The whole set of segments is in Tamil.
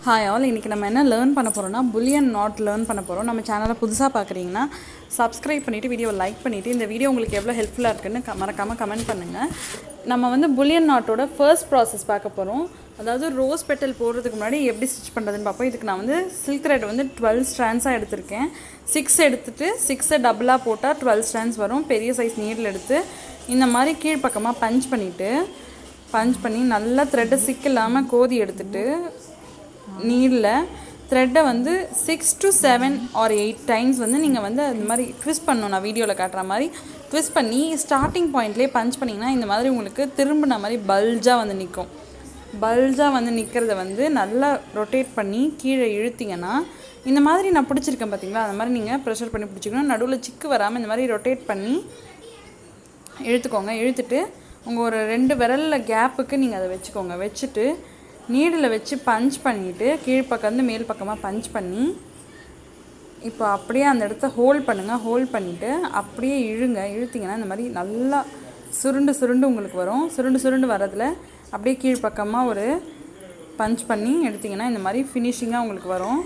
ஹாய் ஆல், இன்றைக்கி நம்ம என்ன லேர்ன் பண்ண போகிறோம்னா புல்லியன் நாட் லேர்ன் பண்ண போகிறோம். நம்ம சேனலை புதுசாக பார்க்குறீங்கன்னா சப்ஸ்கிரைப் பண்ணிவிட்டு வீடியோ லைக் பண்ணிவிட்டு இந்த வீடியோ உங்களுக்கு எவ்வளோ ஹெல்ப்ஃபுல்லாக இருக்குன்னு மறக்காமல் கமெண்ட் பண்ணுங்கள். நம்ம வந்து புல்லியன் நாட்டோட ஃபர்ஸ்ட் ப்ராசஸ் பார்க்க போகிறோம். அதாவது ரோஸ் பெட்டல் போடுறதுக்கு முன்னாடி எப்படி ஸ்டிச் பண்ணுறதுன்னு பார்ப்போம். இதுக்கு நான் வந்து சில்க் த்ரெட் வந்து 12 ஸ்ட்ராண்ட்ஸாக எடுத்திருக்கேன். 6 எடுத்துகிட்டு 6 டபுளாக போட்டால் 12 ஸ்ட்ராண்ட்ஸ் வரும். பெரிய சைஸ் நீடில் எடுத்து இந்த மாதிரி கீழ்ப்பக்கமாக பஞ்ச் பண்ணி நல்லா த்ரெட்டை சிக்கில்லாமல் கோதி எடுத்துகிட்டு நீடில் த்ரெட்டை வந்து 6 to 7 or 8 டைம்ஸ் வந்து நீங்கள் வந்து அந்த மாதிரி ட்விஸ்ட் பண்ணணும். நான் வீடியோவில் காட்டுற மாதிரி ட்விஸ்ட் பண்ணி ஸ்டார்டிங் பாயிண்ட்லேயே பஞ்ச் பண்ணிங்கன்னா இந்த மாதிரி உங்களுக்கு திரும்பின மாதிரி பல்ஜாக வந்து நிற்கும். பல்ஜாக வந்து நிற்கிறத வந்து நல்லா ரொட்டேட் பண்ணி கீழே இழுத்திங்கன்னா இந்த மாதிரி நான் பிடிச்சிருக்கேன் பார்த்தீங்களா, அந்த மாதிரி நீங்கள் ப்ரெஷர் பண்ணி பிடிச்சிக்கணும். நடுவில் சிக்கு வராமல் இந்த மாதிரி ரொட்டேட் பண்ணி இழுத்துக்கோங்க. இழுத்துட்டு உங்கள் ஒரு 2 விரலில் கேப்புக்கு நீங்கள் அதை வச்சுக்கோங்க. வச்சுட்டு நீடில் வச்சு பஞ்ச் பண்ணிவிட்டு கீழ்ப்பக்கம் வந்து மேல் பக்கமாக பஞ்ச் பண்ணி இப்போ அப்படியே அந்த இடத்த ஹோல்ட் பண்ணுங்கள். ஹோல்ட் பண்ணிவிட்டு அப்படியே இழுத்திங்கன்னா இந்த மாதிரி நல்லா சுருண்டு உங்களுக்கு வரும். சுருண்டு வரதில் அப்படியே கீழ்ப்பக்கமாக ஒரு பஞ்ச் பண்ணி எடுத்திங்கன்னா இந்த மாதிரி ஃபினிஷிங்காக உங்களுக்கு வரும்.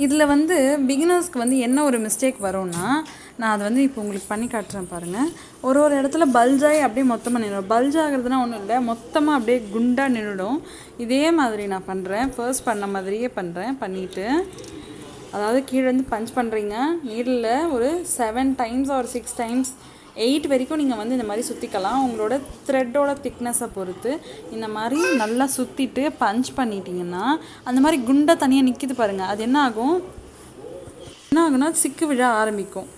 இதில் வந்து பிகினர்ஸ்க்கு வந்து என்ன ஒரு மிஸ்டேக் வரும்னா, நான் அதை வந்து இப்போ உங்களுக்கு பண்ணி காட்டுறேன் பாருங்கள். ஒரு இடத்துல பல்ஜாகி அப்படியே மொத்தமாக நின்றுடும். பல்ஜ் ஆகிறதுனா ஒன்றும் இல்லை, மொத்தமாக அப்படியே குண்டாக நின்றுடும். இதே மாதிரி நான் பண்ணுறேன். ஃபர்ஸ்ட் பண்ண மாதிரியே பண்ணிவிட்டு அதாவது கீழே வந்து பஞ்ச் பண்ணுறீங்க. நீடில் ஒரு 7 டைம்ஸ் ஒரு 6 டைம்ஸ் 8 வரைக்கும் நீங்கள் வந்து இந்த மாதிரி சுற்றிக்கலாம். உங்களோட த்ரெட்டோட திக்னஸை பொறுத்து இந்த மாதிரி நல்லா சுற்றிட்டு பஞ்ச் பண்ணிட்டீங்கன்னா அந்த மாதிரி குண்டை தனியாக நிற்கிது பாருங்கள். அது என்ன ஆகும்னா சிக்கு விழ ஆரம்பிக்கும்.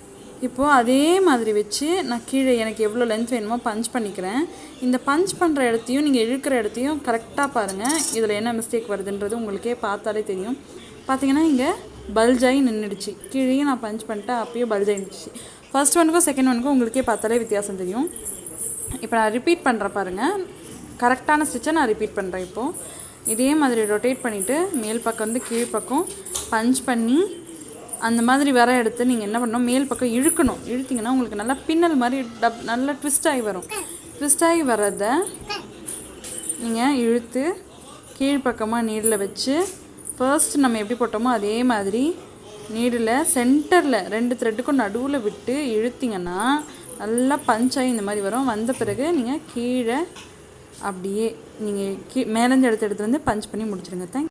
இப்போது அதே மாதிரி வச்சு நான் கீழே எனக்கு எவ்வளோ லென்த் வேணுமோ பஞ்ச் பண்ணிக்கிறேன். இந்த பஞ்ச் பண்ணுற இடத்தையும் நீங்கள் இழுக்கிற இடத்தையும் கரெக்டாக பாருங்கள். இதில் என்ன மிஸ்டேக் வருதுன்றது உங்களுக்கே பார்த்தாலே தெரியும். பார்த்தீங்கன்னா இங்கே பல்ஜாகி நின்றுடுச்சு. கீழேயும் நான் பஞ்ச் பண்ணிட்டேன், அப்பயும் பல்ஜாகி நின்றுச்சு. ஃபர்ஸ்ட் ஒன்றுக்கும் செகண்ட் ஒன்றுக்கும் உங்களுக்கே பார்த்தாலே வித்தியாசம் தெரியும். இப்போ நான் ரிப்பீட் பண்ணுறேன் பாருங்கள். கரெக்டான ஸ்டிச்சை நான் ரிப்பீட் பண்ணுறேன். இப்போது இதே மாதிரி ரொட்டேட் பண்ணிவிட்டு மேல் பக்கம் வந்து கீழ்ப்பக்கம் பஞ்ச் பண்ணி அந்த மாதிரி வர எடுத்து நீங்கள் என்ன பண்ணணும், மேல் பக்கம் இழுத்திங்கன்னா உங்களுக்கு நல்லா பின்னல் மாதிரி நல்லா ட்விஸ்ட் ஆகி வரும். ட்விஸ்ட் ஆகி வர்றதை நீங்கள் இழுத்து கீழ்ப்பக்கமாக நீடில் வச்சு ஃபர்ஸ்ட் நம்ம எப்படி போட்டோமோ அதே மாதிரி நீடில் சென்டரில் 2 த்ரெட்டுக்கும் நடுவில் விட்டு இழுத்திங்கன்னா நல்லா பஞ்சாகி இந்த மாதிரி வரும். வந்த பிறகு நீங்கள் கீழே அப்படியே நீங்கள் மேலேருந்து எடுத்து வந்து பஞ்ச் பண்ணி முடிச்சிடுங்க. தேங்க்ஸ்.